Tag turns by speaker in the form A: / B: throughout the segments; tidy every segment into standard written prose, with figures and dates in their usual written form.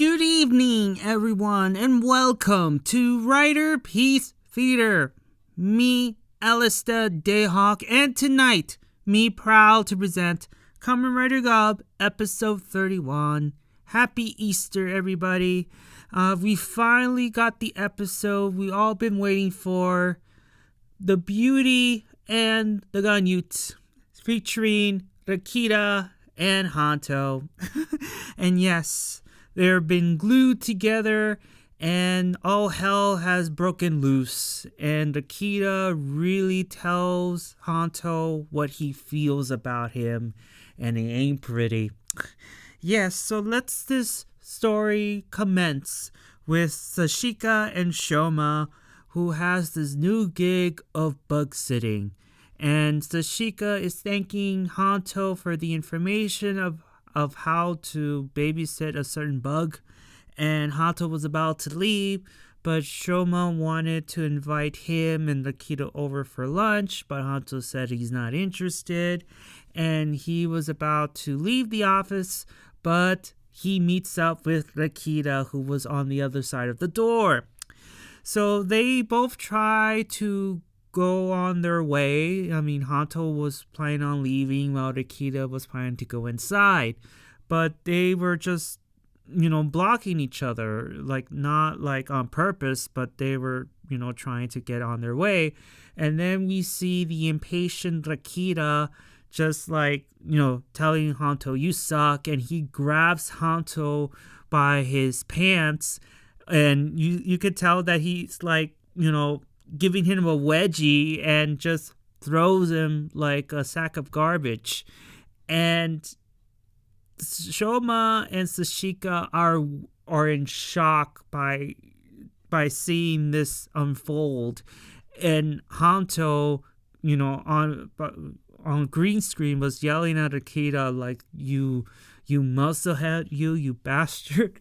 A: Good evening, everyone, and welcome to Riderpiece Theater. Me, Alistair Dayhawk, and tonight, me proud to present Kamen Rider Gavv, episode 31. Happy Easter, everybody. We finally got the episode we all been waiting for. The Beauty and the Granute, featuring Rakita and Hanto. And yes, they've been glued together and all hell has broken loose. And Rakita really tells Hanto what he feels about him, and it ain't pretty. Yes, so let's this story commence with Sashika and Shoma, who has this new gig of bug sitting. And Sashika is thanking Hanto for the information of how to babysit a certain bug. And Hanto was about to leave, but Shoma wanted to invite him and Rakita over for lunch, but Hanto said he's not interested. And he was about to leave the office, but he meets up with Rakita, who was on the other side of the door. So they both try to go on their way. I mean, Hanto was planning on leaving while Rakita was planning to go inside. But they were just, blocking each other. Not on purpose, but they were, trying to get on their way. And then we see the impatient Rakita just telling Hanto, you suck. And he grabs Hanto by his pants. And you could tell that he's giving him a wedgie and just throws him like a sack of garbage. And Shoma and Sashika are in shock by seeing this unfold. And Hanto, on green screen was yelling at Rakita like, you musclehead, you bastard.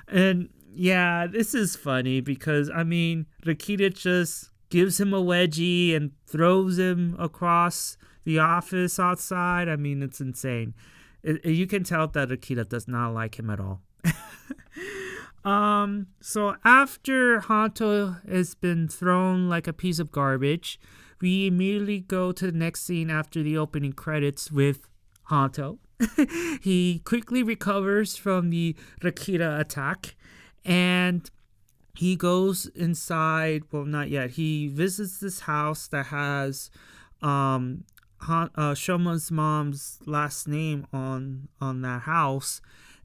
A: And yeah, this is funny because, Rakita just gives him a wedgie and throws him across the office outside. It's insane. You can tell that Rakita does not like him at all. So after Hanto has been thrown like a piece of garbage, we immediately go to the next scene after the opening credits with Hanto. He quickly recovers from the Rakita attack. And he goes inside. Well, not yet. He visits this house that has Shoma's mom's last name on that house.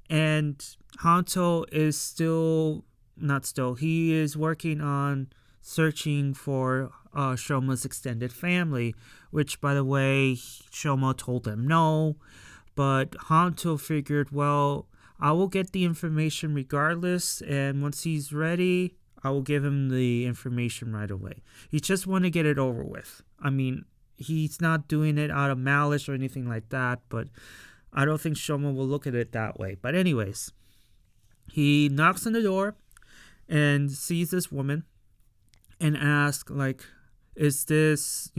A: And Hanto is he is working on searching for Shoma's extended family, which, by the way, Shoma told him no. But Hanto figured, well, I will get the information regardless, and once he's ready, I will give him the information right away. He just want to get it over with. He's not doing it out of malice or anything like that, but I don't think Shoma will look at it that way. But anyways, he knocks on the door and sees this woman and asks, is this,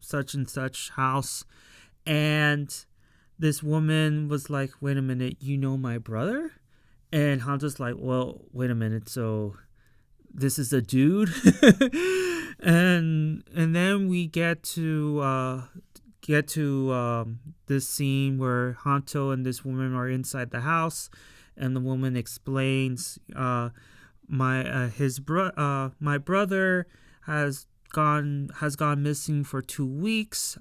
A: such and such house? And this woman was like, wait a minute, you know my brother? And Hanto's like, well, wait a minute, so this is a dude? and then we get to this scene where Hanto and this woman are inside the house, and the woman explains, my brother has gone missing for 2 weeks.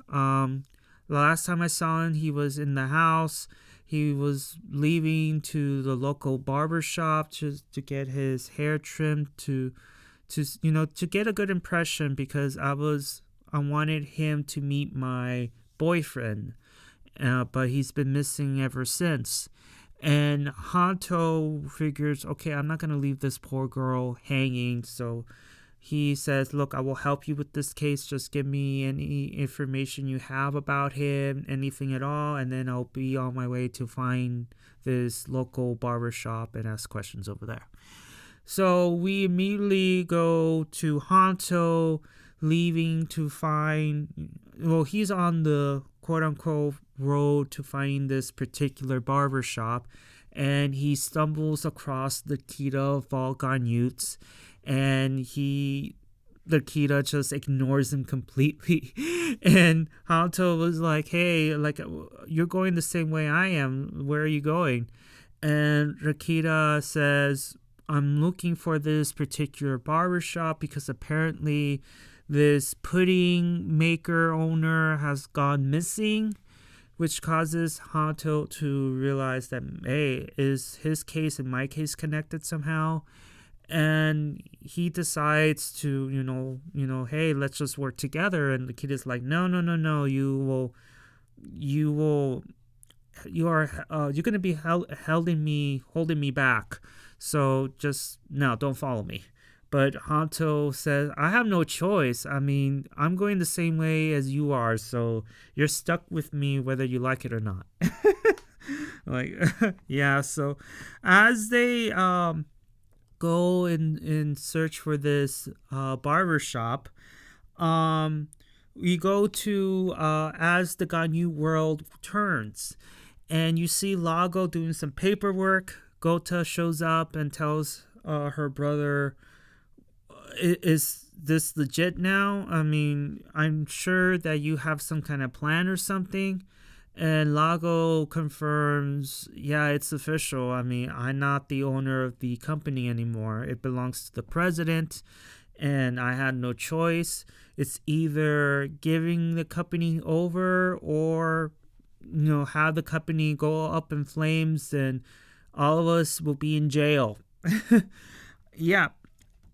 A: The last time I saw him, he was in the house. He was leaving to the local barbershop to get his hair trimmed to get a good impression, because I wanted him to meet my boyfriend, but he's been missing ever since. And Hanto figures, okay, I'm not gonna leave this poor girl hanging, so he says, look, I will help you with this case. Just give me any information you have about him, anything at all, and then I'll be on my way to find this local barbershop and ask questions over there. So we immediately go to Hanto leaving to find, he's on the quote-unquote road to finding this particular barbershop, and he stumbles across the Kita of all Granutes, and the Kita just ignores him completely. And Hanto was like, hey, like, you're going the same way I am. Where are you going? And Rakita says, I'm looking for this particular barbershop because apparently this pudding maker owner has gone missing, which causes Hanto to realize that, hey, is his case and my case connected somehow? And he decides to, hey, let's just work together. And the kid is like, no, you're gonna be holding me back. So just no, don't follow me. But Hanto says, I have no choice. I mean, I'm going the same way as you are, so you're stuck with me whether you like it or not. Like, yeah. So as they go in search for this barbershop, we go to as the Ganyu world turns, and you see Lago doing some paperwork. Gota shows up and tells her brother, is this legit now? I mean, I'm sure that you have some kind of plan or something. And Lago confirms, yeah, it's official. I mean, I'm not the owner of the company anymore. It belongs to the president, and I had no choice. It's either giving the company over or, have the company go up in flames and all of us will be in jail. Yeah.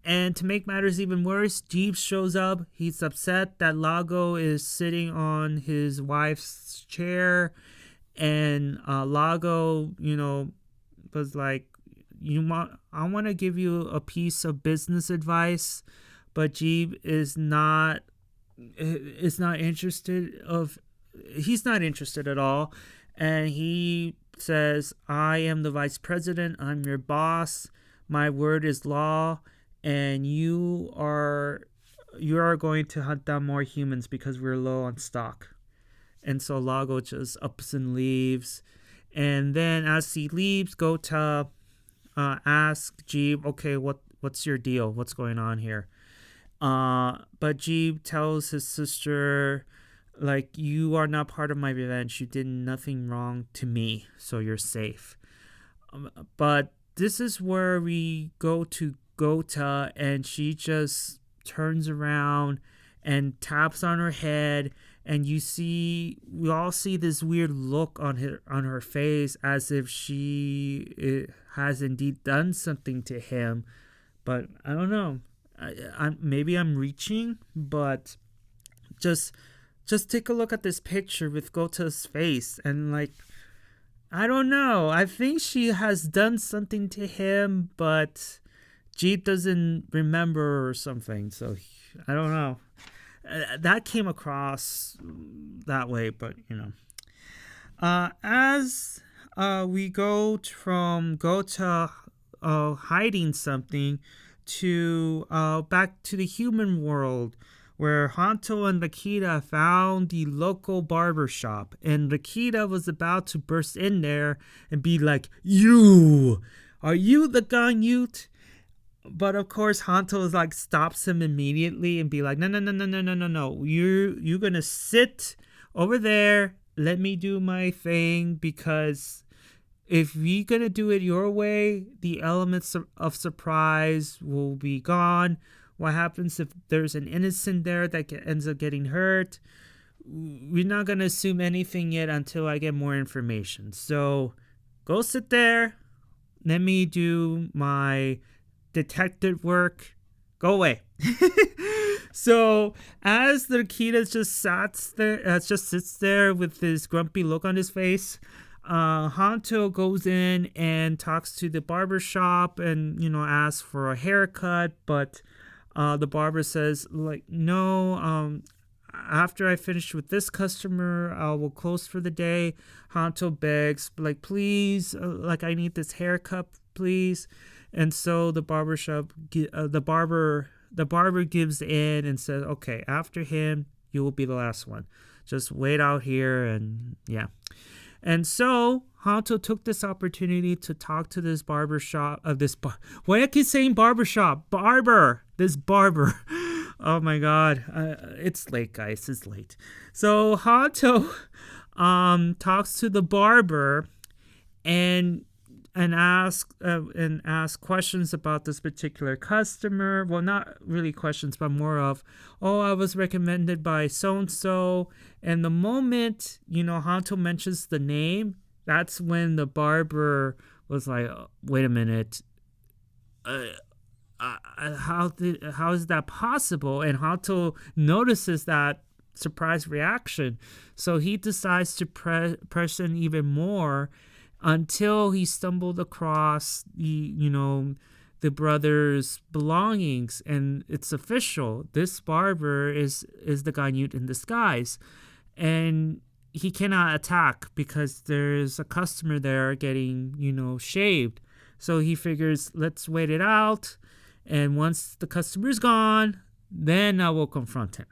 A: And to make matters even worse, Jeeves shows up. He's upset that Lago is sitting on his wife's chair. And Lago, was like, I want to give you a piece of business advice. But Jeeves is not interested he's not interested at all. And he says, I am the vice president. I'm your boss. My word is law. And you are going to hunt down more humans because we're low on stock. And so Lago just ups and leaves. And then as he leaves, Gota asks Jeev, okay, what's your deal? What's going on here? But Jeev tells his sister, like, you are not part of my revenge. You did nothing wrong to me, so you're safe. But this is where we go to Gota, and she just turns around and taps on her head, and we all see this weird look on her face as if she has indeed done something to him. But I don't know. Maybe I'm reaching, but just take a look at this picture with Gota's face, and like, I don't know. I think she has done something to him, but Jeep doesn't remember or something. So I don't know. That came across that way, but as we go from Gota hiding something to back to the human world, where Hanto and Rakita found the local barbershop, and Rakita was about to burst in there and be like, are you the Granute? But of course Hanto is like, stops him immediately and be like, no. You're gonna sit over there, let me do my thing, because if we're gonna do it your way, the elements of surprise will be gone. What happens if there's an innocent there that ends up getting hurt? We're not going to assume anything yet until I get more information. So go sit there. Let me do my detective work. Go away. So as the Rakita just sits there with this grumpy look on his face, Hanto goes in and talks to the barbershop and, asks for a haircut, but the barber says, like, no, after I finish with this customer, I will close for the day. Hanto begs, like, please, I need this haircut, please. And so the barber gives in and says, okay, after him, you will be the last one. Just wait out here, and yeah. And so Hanto took this opportunity to talk to this barbershop of why I keep saying barbershop? Barber. This barber. Oh my god. It's late, guys. It's late. So Hanto talks to the barber and ask questions about this particular customer. Well, not really questions, but more of, oh, I was recommended by so and so. And the moment Hanto mentions the name, that's when the barber was like, wait a minute, how is that possible? And Hanto notices that surprise reaction, so he decides to press in even more until he stumbled across the brothers' belongings, and it's official. This barber is the Granute in disguise, and he cannot attack because there's a customer there getting shaved. So he figures, let's wait it out, and once the customer's gone, then I will confront him.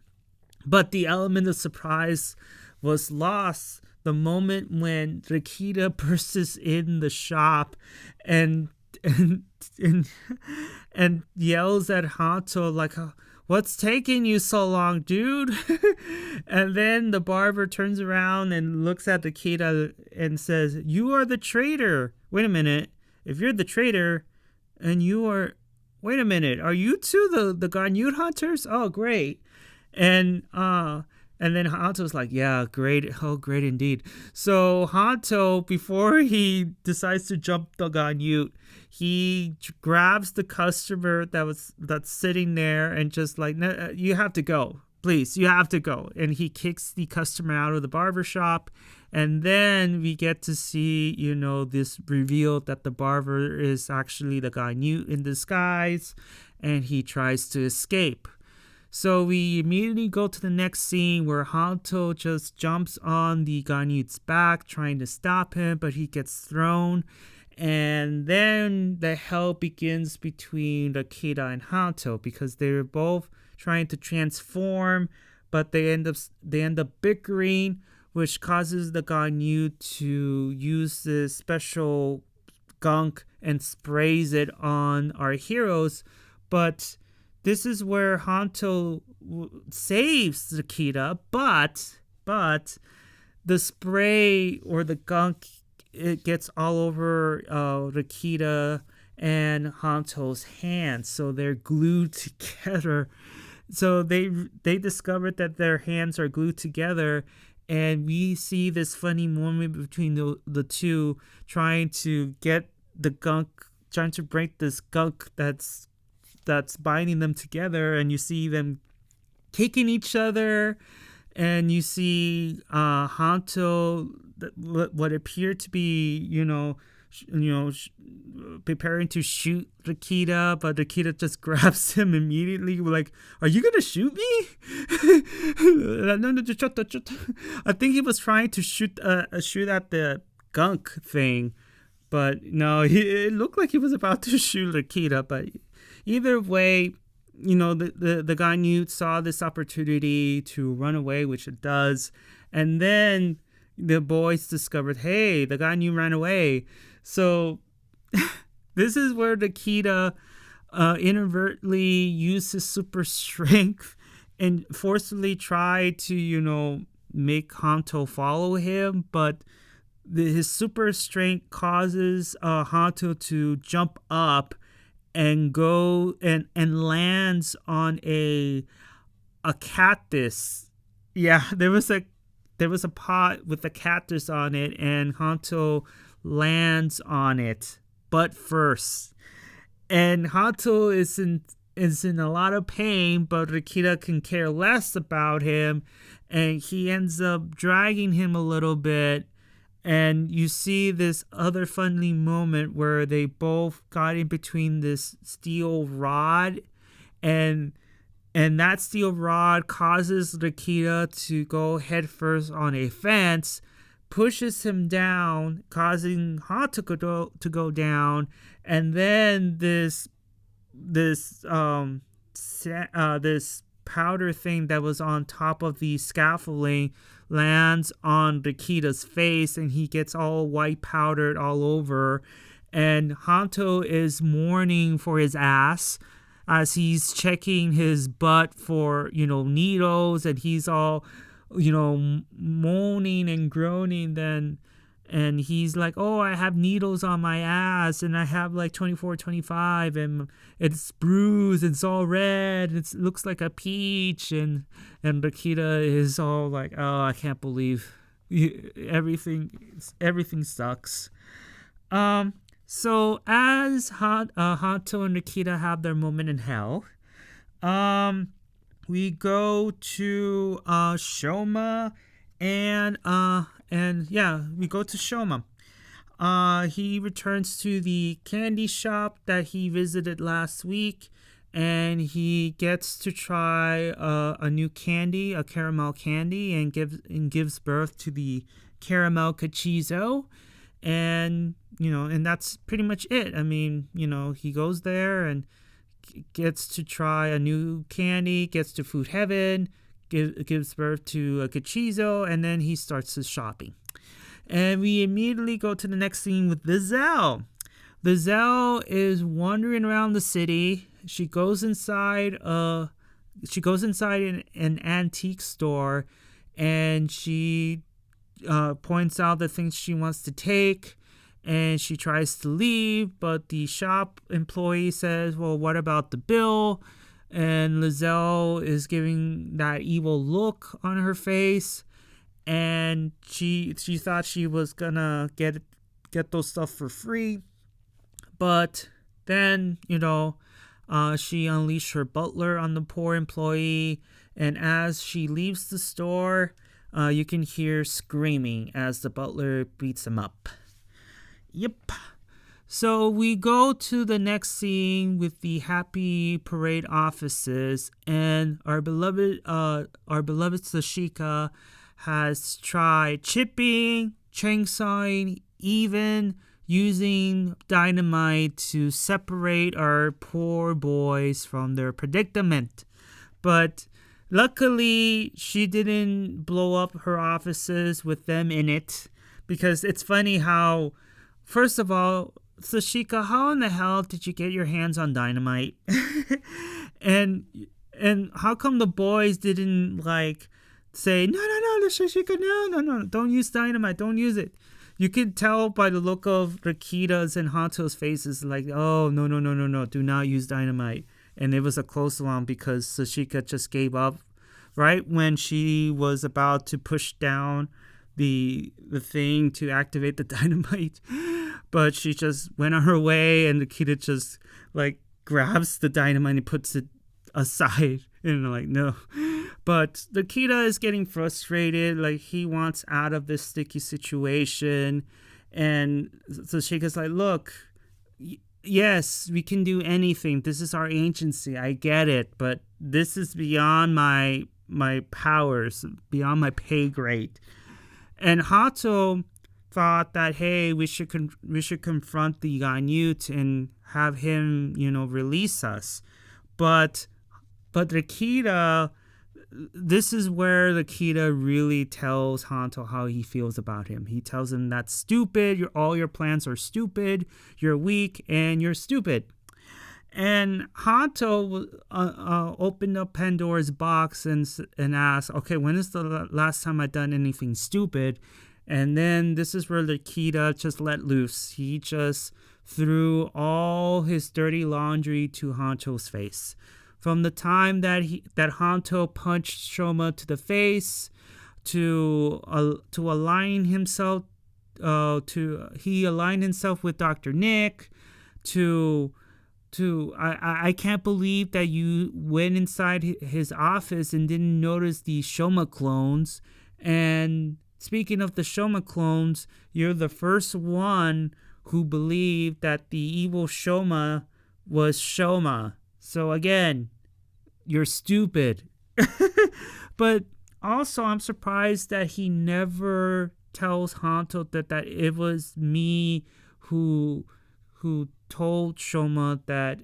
A: But the element of surprise was lost the moment when Rakita bursts in the shop and yells at Hanto like, what's taking you so long, dude? And then the barber turns around and looks at Rakita and says, you are the traitor. Wait a minute. If you're the traitor and you are... Wait a minute. Are you two the Granute hunters? Oh, great. And then Hanto's like, yeah, great. Oh, great indeed. So Hanto, before he decides to jump the Granute, he grabs the customer that's sitting there and just like, no, you have to go. Please, you have to go. And he kicks the customer out of the barbershop. And then we get to see, this reveal that the barber is actually the Granute in disguise. And he tries to escape. So we immediately go to the next scene where Hanto just jumps on the Granute's back trying to stop him, but he gets thrown. And then the hell begins between Rakita and Hanto because they're both trying to transform, but they end up bickering, which causes the Granute to use this special gunk and sprays it on our heroes. But this is where Hanto saves Rakita, but the spray or the gunk, it gets all over Rakita and Hanto's hands, so they're glued together. So they discovered that their hands are glued together, and we see this funny moment between the two trying to get the gunk, trying to break this gunk that's binding them together, and you see them kicking each other, and you see Hanto, what appeared to be preparing to shoot Rakita, but Rakita just grabs him immediately, like, are you gonna shoot me? I think he was trying to shoot at the gunk thing, but no, it looked like he was about to shoot Rakita. But either way, the Granute saw this opportunity to run away, which it does, and then the boys discovered, hey, the Granute ran away. So this is where Rakita inadvertently uses super strength and forcefully tried to make Hanto follow him, but his super strength causes Hanto to jump up and go and lands on a cactus. Yeah, there was a pot with a cactus on it, and Hanto lands on it butt first. And Hanto is in a lot of pain, but Rakita can care less about him, and he ends up dragging him a little bit. And you see this other funny moment where they both got in between this steel rod, and that steel rod causes Rakita to go headfirst on a fence, pushes him down, causing Hanto to go down, and then this powder thing that was on top of the scaffolding lands on Rakita's face, and he gets all white powdered all over. And Hanto is mourning for his ass as he's checking his butt for, needles, and he's all, moaning and groaning then. And he's like, oh, I have needles on my ass, and I have like 24, 25, and it's bruised, it's all red, it looks like a peach. And Rakita is all like, oh, I can't believe everything sucks. So as Hanto and Rakita have their moment in hell, we go to Shoma, we go to Shoma. He returns to the candy shop that he visited last week, and he gets to try a new candy, a caramel candy, and gives birth to the caramel cachizo. And that's pretty much it. I mean, he goes there and gets to try a new candy, gets to food heaven, gives birth to a cachizo, and then he starts his shopping. And we immediately go to the next scene with Lizelle. Lizelle is wandering around the city. She goes inside an antique store, and she points out the things she wants to take, and she tries to leave, but the shop employee says, well, what about the bill? And Lizelle is giving that evil look on her face, and she thought she was gonna get those stuff for free, but then she unleashed her butler on the poor employee, and as she leaves the store, you can hear screaming as the butler beats him up. Yep. So we go to the next scene with the Happy Parade offices, and our beloved Sashika has tried chipping, chainsawing, even using dynamite to separate our poor boys from their predicament. But luckily, she didn't blow up her offices with them in it, because it's funny how, first of all, Sashika, how in the hell did you get your hands on dynamite? and how come the boys didn't say, no, Sashika, no, don't use dynamite, don't use it. You could tell by the look of Rakita's and Hanto's faces, like, oh, no, do not use dynamite. And it was a close one because Sashika just gave up right when she was about to push down the thing to activate the dynamite. But she just went on her way, and Rakita just grabs the dynamite and puts it aside. And no. But Rakita is getting frustrated. He wants out of this sticky situation. And Sashika's like, look, yes, we can do anything. This is our agency. I get it. But this is beyond my powers, beyond my pay grade. And Hato thought that, hey, we should confront the Granute and have him, release us. But Rakita, this is where Rakita really tells Hanto how he feels about him. He tells him that's stupid. All your plans are stupid. You're weak and you're stupid. And Hanto opened up Pandora's box and asked, okay, when is the last time I've done anything stupid? And then this is where Rakita just let loose. He just threw all his dirty laundry to Hanto's face. From the time that Hanto punched Shoma to the face, to align himself, he aligned himself with Dr. Nick, I can't believe that you went inside his office and didn't notice the Shoma clones. And speaking of the Shoma clones, you're the first one who believed that the evil Shoma was Shoma. So again, you're stupid. But also, I'm surprised that he never tells Hanto that it was me who told Shoma that,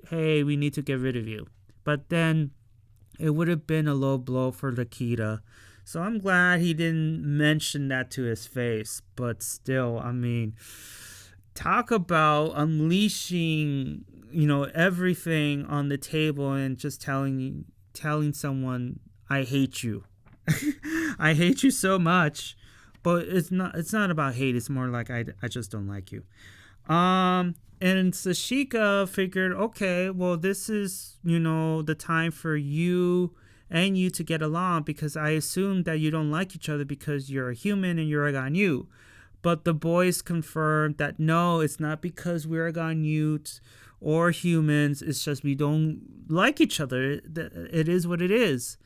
A: hey, we need to get rid of you. But then it would have been a low blow for Rakita. So I'm glad he didn't mention that to his face. But still, I mean, talk about unleashing, everything on the table and just telling someone, I hate you. I hate you so much. But it's not about hate. It's more like I just don't like you. And Sashika figured, okay, well, this is, the time for you and you to get along, because I assume that you don't like each other because you're a human and you're a Granute. But the boys confirmed that no, it's not because we're Granute or humans. It's just we don't like each other. It is what it is.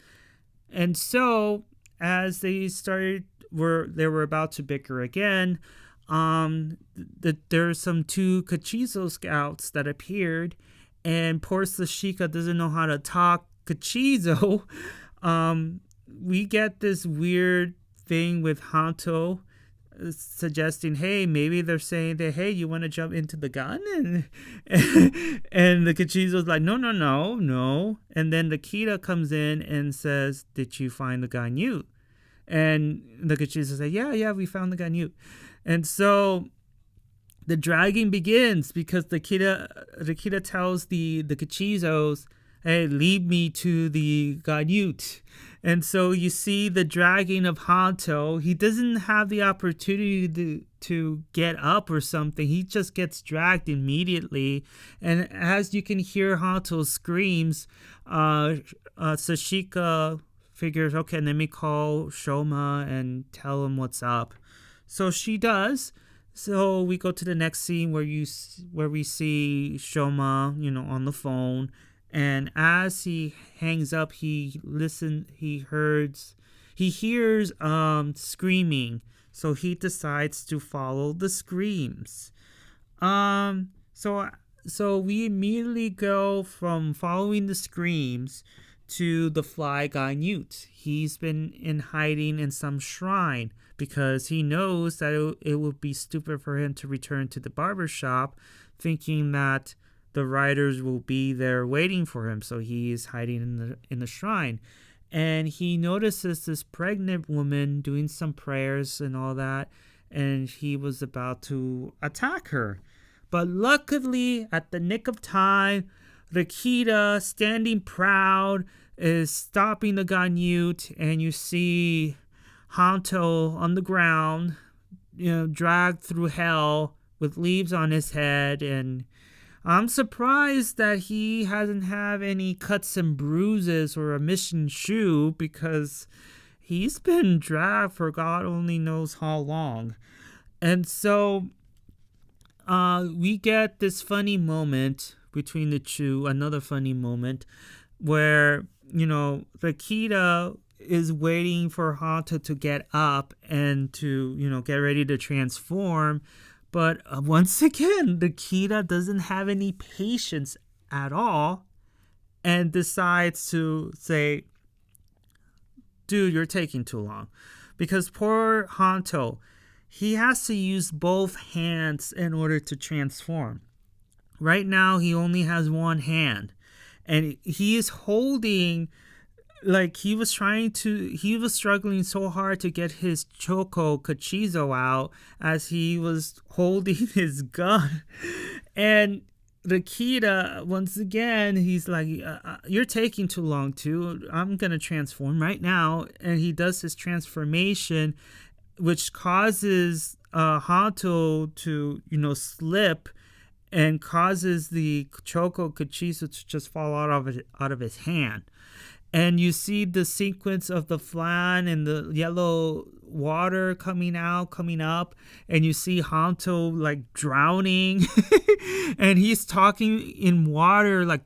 A: And so as they were about to bicker again, there's some two Cachizo scouts that appeared, and poor Sashika doesn't know how to talk Cachizo. We get this weird thing with Hanto suggesting, hey, maybe they're saying that, hey, you want to jump into the gun? And the Cachizo's like, no. And then Rakita comes in and says, did you find the Granute? And the Cachizo said, yeah, we found the Granute. And so the dragging begins, because Rakita tells the Cachizos, hey, lead me to the Granute. And so you see the dragging of Hanto. He doesn't have the opportunity to get up or something. He just gets dragged immediately. And as you can hear Hanto's screams, Sashika figures, okay, let me call Shoma and tell him what's up. So she does. So we go to the next scene where we see Shoma, on the phone. And as he hangs up, he hears screaming. So he decides to follow the screams. So we immediately go from following the screams to the fly Granute. He's been in hiding in some shrine because he knows that it would be stupid for him to return to the barbershop thinking that the riders will be there waiting for him. So he is hiding in the shrine. And he notices this pregnant woman doing some prayers and all that, and he was about to attack her. But luckily, at the nick of time, Rakita, standing proud, is stopping the Granute, and you see Hanto on the ground, dragged through hell with leaves on his head. And I'm surprised that he hasn't had any cuts and bruises or a missing shoe, because he's been dragged for God only knows how long. And so we get this funny moment between the two, another funny moment where, Rakita is waiting for Hanto to get up and to, get ready to transform. But once again, Rakita doesn't have any patience at all and decides to say, dude, you're taking too long. Because poor Hanto, he has to use both hands in order to transform. Right now, he only has one hand. And he is holding, like he was struggling so hard to get his Choco Cachizo out as he was holding his gun. And Rakita, once again, he's like, you're taking too long too. I'm going to transform right now. And he does his transformation, which causes Hanto to, slip, and causes the Choco Cachizo to just fall out of his hand. And you see the sequence of the flan and the yellow water coming up, and you see Hanto like drowning, and he's talking in water like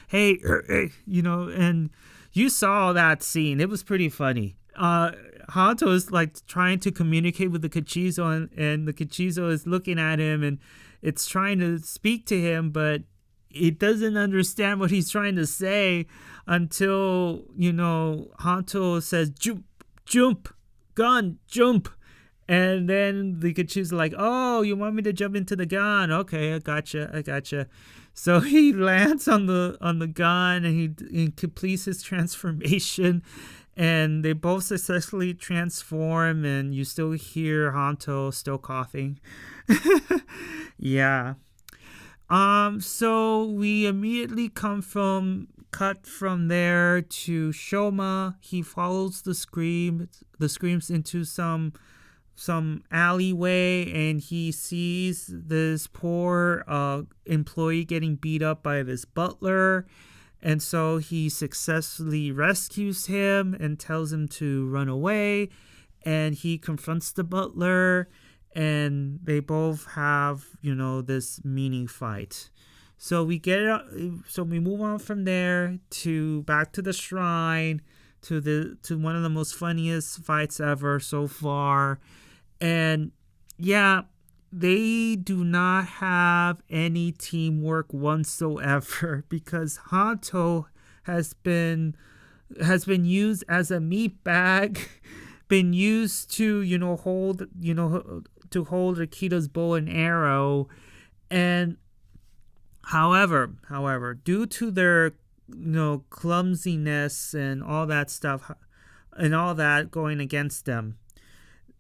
A: hey, and you saw that scene. It was pretty funny. Hanto is like trying to communicate with the Cachizo, and the Cachizo is looking at him, and it's trying to speak to him, but it doesn't understand what he's trying to say until, Hanto says, jump, gun, jump. And then the Cachizo's like, oh, you want me to jump into the gun? Okay, I gotcha. So he lands on the gun, and he completes his transformation. and they both successfully transform, and you still hear Hanto still coughing. Yeah. So we immediately cut from there to Shoma. He follows the screams into some alleyway, and he sees this poor employee getting beat up by this butler. And so he successfully rescues him and tells him to run away. And he confronts the butler, and they both have, this mini fight. So we move on from there to back to the shrine, to one of the most funniest fights ever so far. And yeah, they do not have any teamwork whatsoever, because Hanto has been used as a meat bag, been used to hold Rakita's bow and arrow. And however, due to their clumsiness and all that stuff and all that going against them,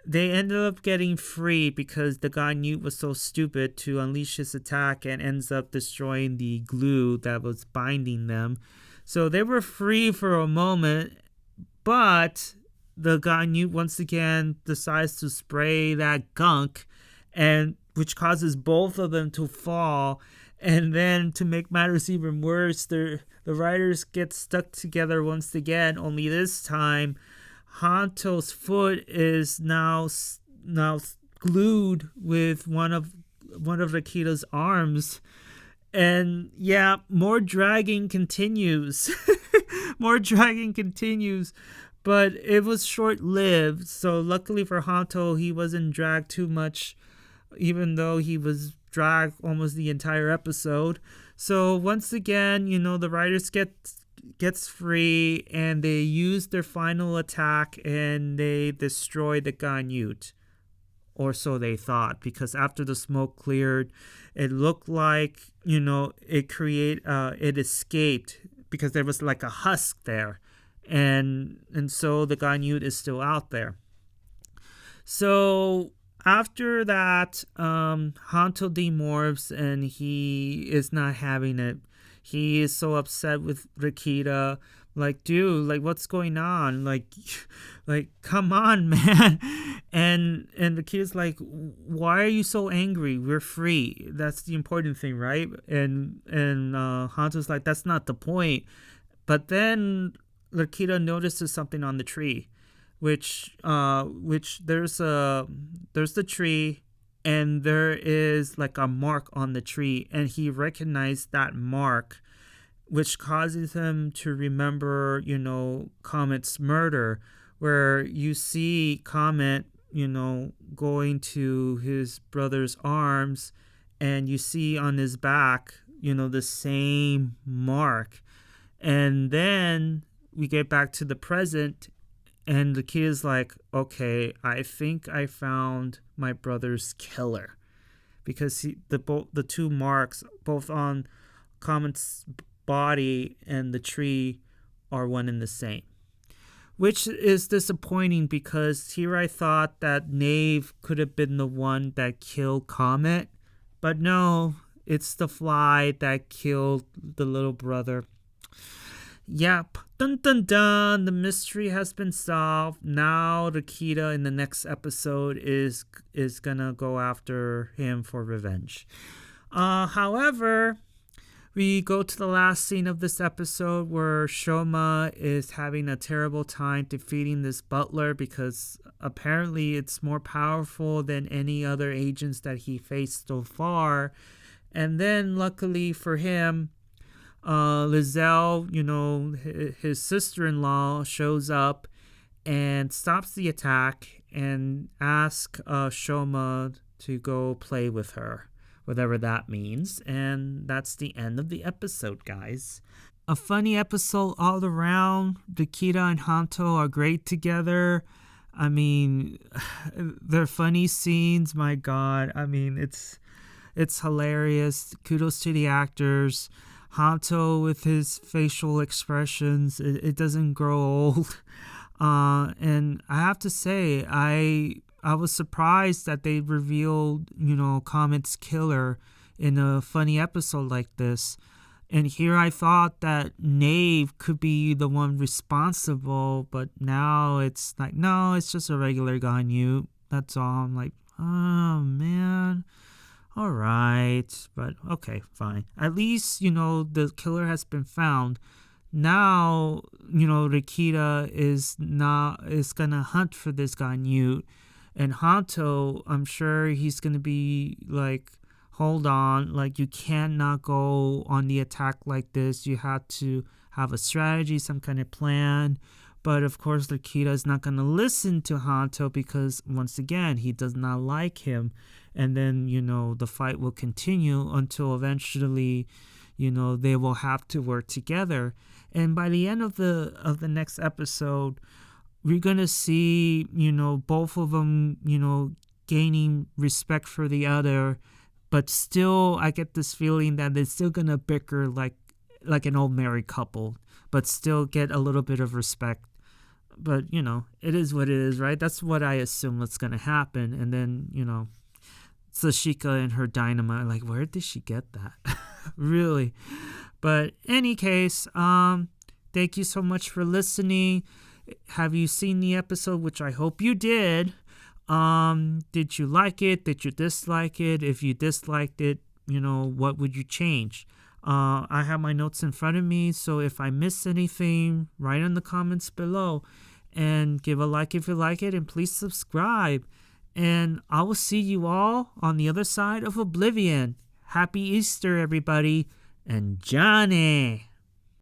A: they ended up getting free because the Granute was so stupid to unleash his attack and ends up destroying the glue that was binding them. So they were free for a moment, but the Granute once again decides to spray that gunk, and which causes both of them to fall. And then, to make matters even worse, the riders get stuck together once again, only this time Hanto's foot is now glued with one of Rakita's arms. And yeah, more dragging continues. But it was short-lived. So luckily for Hanto, he wasn't dragged too much, even though he was dragged almost the entire episode. So once again, the riders gets free, and they use their final attack, and they destroy the Granute, or so they thought, because after the smoke cleared, it looked like it escaped, because there was like a husk there, and so the Granute is still out there. So after that, Hanto demorphs, and he is not having it. He is so upset with Rakita. Like, dude, like, what's going on? Like, come on, man. And Rakita's like, why are you so angry? We're free. That's the important thing, right? And Hanto's like, that's not the point. But then Rakita notices something on the tree, which there's the tree, and there is like a mark on the tree, and he recognized that mark, which causes him to remember, Kamen's murder, where you see Kamen, going to his brother's arms, and you see on his back, the same mark. And then we get back to the present, and the kid is like, okay, I think I found my brother's killer, because the two marks, both on Kamen's body and the tree, are one and the same, which is disappointing, because here I thought that Nave could have been the one that killed Kamen, but no, it's the fly that killed the little brother. Yep. Dun dun dun. The mystery has been solved. Now Rakita in the next episode is gonna go after him for revenge. However, we go to the last scene of this episode, where Shoma is having a terrible time defeating this butler, because apparently it's more powerful than any other agents that he faced so far. And then luckily for him, Lizelle, his sister-in-law, shows up and stops the attack and asks Shoma to go play with her, whatever that means. And that's the end of the episode, guys. A funny episode all around. Rakita and Hanto are great together. I mean, their funny scenes, my God. I mean, it's hilarious. Kudos to the actors. Hanto with his facial expressions, it doesn't grow old. And I have to say, I was surprised that they revealed, Kamen's killer in a funny episode like this. And here I thought that Nave could be the one responsible, but now it's like, no, it's just a regular Granute. That's all. I'm like, oh, man. All right. But okay, fine. At least, the killer has been found. Now, Rakita is gonna hunt for this Granute. And Hanto, I'm sure he's gonna be like, hold on, like you cannot go on the attack like this. You have to have a strategy, some kind of plan. But of course, Rakita is not going to listen to Hanto because once again, he does not like him. And then, the fight will continue until eventually, they will have to work together. And by the end of the next episode, we're going to see, both of them, gaining respect for the other. But still, I get this feeling that they're still going to bicker like an old married couple, but still get a little bit of respect. But, it is what it is, right? That's what I assume what's going to happen. And then, Sashika and her dynamite, like, where did she get that? Really? But any case, thank you so much for listening. Have you seen the episode, which I hope you did? Did you like it? Did you dislike it? If you disliked it, what would you change? I have my notes in front of me, so if I miss anything, write in the comments below. And give a like if you like it, and please subscribe. And I will see you all on the other side of Oblivion. Happy Easter, everybody. And Johnny!